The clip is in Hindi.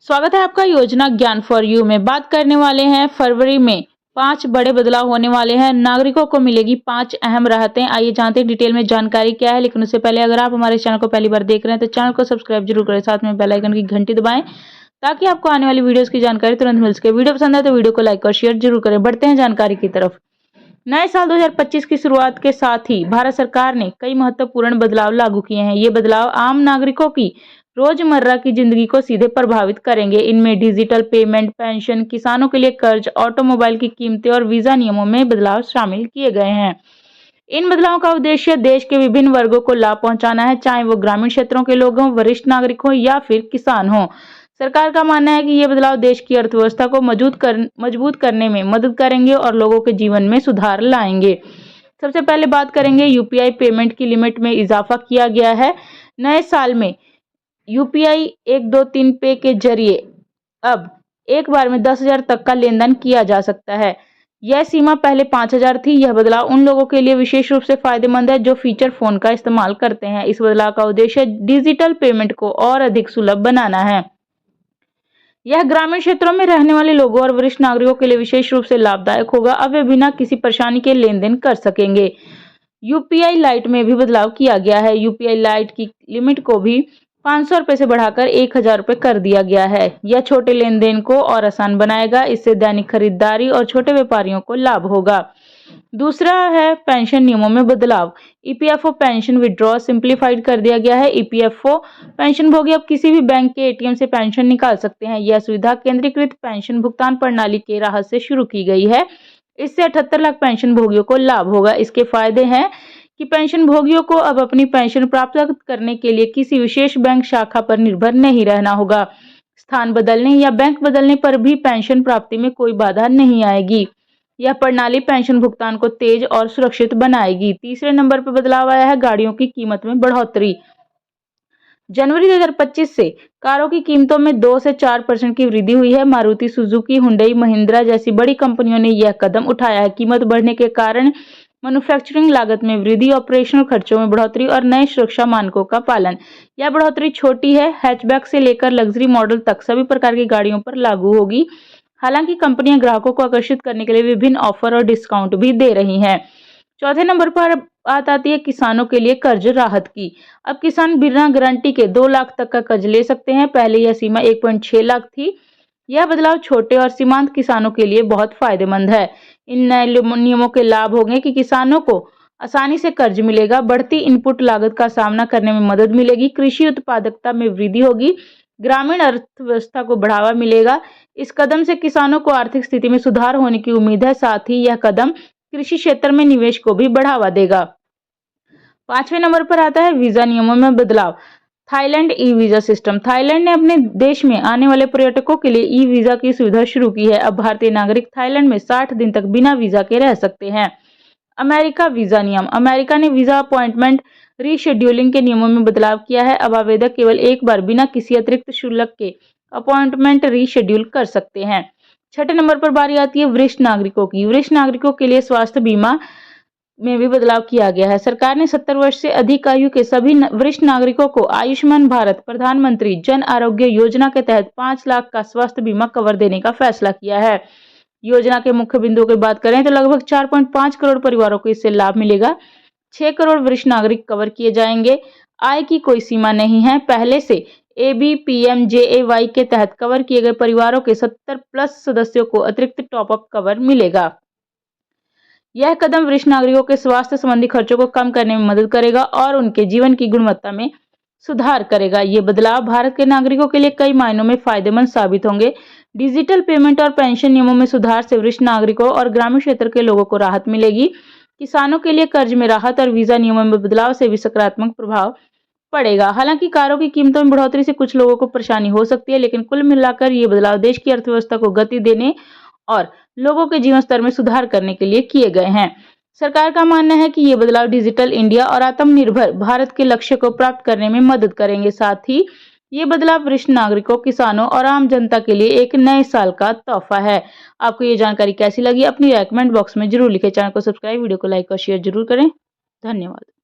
स्वागत है आपका योजना ज्ञान फॉर यू में। बात करने वाले हैं फरवरी में 5 बड़े बदलाव होने वाले हैं। नागरिकों को मिलेगी 5 अहम राहतें। आइए जानते हैं डिटेल में जानकारी क्या है। लेकिन उससे पहले अगर आप हमारे चैनल को पहली बार देख रहे हैं तो चैनल को सब्सक्राइब जरूर करें, साथ में बेल आइकन की घंटी दबाएं ताकि आपको आने वाली वीडियोस की जानकारी तुरंत मिल सके। वीडियो पसंद है तो वीडियो को लाइक और शेयर जरूर करें। बढ़ते हैं जानकारी की तरफ। नए साल 2025 की शुरुआत के साथ ही भारत सरकार ने कई महत्वपूर्ण बदलाव लागू किए हैं। ये बदलाव आम नागरिकों की रोजमर्रा की जिंदगी को सीधे प्रभावित करेंगे। इनमें डिजिटल पेमेंट, पेंशन, किसानों के लिए कर्ज, ऑटोमोबाइल की कीमतें और वीजा नियमों में बदलाव शामिल किए गए हैं। इन बदलावों का उद्देश्य देश के विभिन्न वर्गों को लाभ पहुंचाना है, चाहे वो ग्रामीण क्षेत्रों के लोग हों, वरिष्ठ नागरिक हों या फिर किसान हों। सरकार का मानना है कि ये बदलाव देश की अर्थव्यवस्था को मजबूत करने में मदद करेंगे और लोगों के जीवन में सुधार लाएंगे। सबसे पहले बात करेंगे यूपीआई पेमेंट की लिमिट में इजाफा किया गया है। नए साल में यूपीआई 123 पे के जरिए अब एक बार में 10,000 तक का लेनदेन किया जा सकता है। यह सीमा पहले 5,000 थी। यह बदलाव उन लोगों के लिए विशेष रूप से फायदेमंद है जो फीचर फोन का इस्तेमाल करते हैं। इस बदलाव का उद्देश्य डिजिटल पेमेंट को और अधिक सुलभ बनाना है। यह ग्रामीण क्षेत्रों में रहने वाले लोगों और वरिष्ठ नागरिकों के लिए विशेष रूप से लाभदायक होगा। अब वे बिना किसी परेशानी के लेन देन कर सकेंगे। यूपीआई लाइट में भी बदलाव किया गया है। यूपीआई लाइट की लिमिट को भी 500 रुपये से बढ़ाकर 1,000 रुपये कर दिया गया है। यह छोटे लेन देन को और आसान बनाएगा। इससे दैनिक खरीदारी और छोटे व्यापारियों को लाभ होगा। दूसरा है पेंशन नियमों में बदलाव। ईपीएफओ पेंशन विड्रॉ सिंप्लीफाइड कर दिया गया है। ईपीएफओ पेंशनभोगी अब किसी भी बैंक के एटीएम से पेंशन निकाल सकते हैं। यह सुविधा केंद्रीकृत पेंशन भुगतान प्रणाली के राहत से शुरू की गई है। इससे 78 लाख पेंशन भोगियों को लाभ होगा। इसके फायदे हैं कि पेंशन भोगियों को अब अपनी पेंशन प्राप्त करने के लिए किसी विशेष बैंक शाखा पर निर्भर नहीं रहना होगा। स्थान बदलने या बैंक बदलने पर भी पेंशन प्राप्ति में कोई बाधा नहीं आएगी। यह प्रणाली पेंशन भुगतान को तेज और सुरक्षित बनाएगी। तीसरे नंबर पर बदलाव आया है गाड़ियों की कीमत में बढ़ोतरी। जनवरी 2025 से कारों की कीमतों में 2 से 4% की वृद्धि हुई है। मारुति सुजुकी, हुंडई, महिंद्रा जैसी बड़ी कंपनियों ने यह कदम उठाया है। कीमत बढ़ने के कारण मैन्युफैक्चरिंग लागत में वृद्धि, ऑपरेशनल खर्चों में बढ़ोतरी और नए सुरक्षा मानकों का पालन। यह बढ़ोतरी छोटी है। हैचबैक से लेकर लग्जरी मॉडल तक सभी प्रकार की गाड़ियों पर लागू होगी। हालांकि कंपनियां ग्राहकों को आकर्षित करने के लिए विभिन्न ऑफर और डिस्काउंट भी दे रही हैं। चौथे नंबर पर बात आती है किसानों के लिए कर्ज राहत की। अब किसान बिना गारंटी के 2 लाख तक का कर्ज ले सकते हैं। पहले यह सीमा 1.6 लाख थी। यह बदलाव छोटे और सीमांत किसानों के लिए बहुत फायदेमंद है। इन नए नियमों के लाभ होंगे कि किसानों को आसानी से कर्ज मिलेगा, बढ़ती इनपुट लागत का सामना करने में मदद मिलेगी, कृषि उत्पादकता में वृद्धि होगी, ग्रामीण अर्थव्यवस्था को बढ़ावा मिलेगा। इस कदम से किसानों को आर्थिक स्थिति में सुधार होने की उम्मीद है। साथ ही यह कदम कृषि क्षेत्र में निवेश को भी बढ़ावा देगा। 5वें नंबर पर आता है वीजा नियमों में बदलाव। Thailand e visa system. Thailand ने अपने देश में आने वाले पर्यटकों के लिए ई वीजा की सुविधा शुरू की है। अब भारतीय नागरिक थाईलैंड में 60 दिन तक बिना वीजा के रह सकते हैं। अमेरिका वीजा नियम। अमेरिका ने वीजा अपॉइंटमेंट रीशेड्यूलिंग के नियमों में बदलाव किया है। अब आवेदक केवल एक बार बिना किसी अतिरिक्त शुल्क के अपॉइंटमेंट रीशेड्यूल कर सकते हैं। 6ठे नंबर पर बारी आती है वरिष्ठ नागरिकों की। वरिष्ठ नागरिकों के लिए स्वास्थ्य बीमा में भी बदलाव किया गया है। सरकार ने 70 वर्ष से अधिक आयु के सभी वरिष्ठ नागरिकों को आयुष्मान भारत प्रधानमंत्री जन आरोग्य योजना के तहत 5 लाख का स्वास्थ्य बीमा कवर देने का फैसला किया है। योजना के मुख्य बिंदुओं की बात करें तो लगभग 4.5 करोड़ परिवारों को इससे लाभ मिलेगा। 6 करोड़ वरिष्ठ नागरिक कवर किए जाएंगे। आय की कोई सीमा नहीं है। पहले से ABPMJAY के तहत कवर किए गए परिवारों के 70+ सदस्यों को अतिरिक्त टॉपअप कवर मिलेगा। यह कदम वरिष्ठ नागरिकों के स्वास्थ्य संबंधी खर्चों को कम करने में मदद करेगा और उनके जीवन की गुणवत्ता में सुधार करेगा। ये बदलाव भारत के नागरिकों के लिए कई मायनों में फायदेमंद साबित होंगे। डिजिटल पेमेंट और पेंशन नियमों में सुधार से वरिष्ठ नागरिकों और ग्रामीण क्षेत्र के लोगों को राहत मिलेगी। किसानों के लिए कर्ज में राहत और वीजा नियमों में बदलाव से भी सकारात्मक प्रभाव पड़ेगा। हालांकि कारों की कीमतों में बढ़ोतरी से कुछ लोगों को परेशानी हो सकती है, लेकिन कुल मिलाकर ये बदलाव देश की अर्थव्यवस्था को गति देने और लोगों के जीवन स्तर में सुधार करने के लिए किए गए हैं। सरकार का मानना है कि ये बदलाव डिजिटल इंडिया और आत्मनिर्भर भारत के लक्ष्य को प्राप्त करने में मदद करेंगे। साथ ही ये बदलाव वरिष्ठ नागरिकों, किसानों और आम जनता के लिए एक नए साल का तोहफा है। आपको ये जानकारी कैसी लगी अपनी राय कमेंट बॉक्स में जरूर लिखें। चैनल को सब्सक्राइब, वीडियो को लाइक और शेयर जरूर करें। धन्यवाद।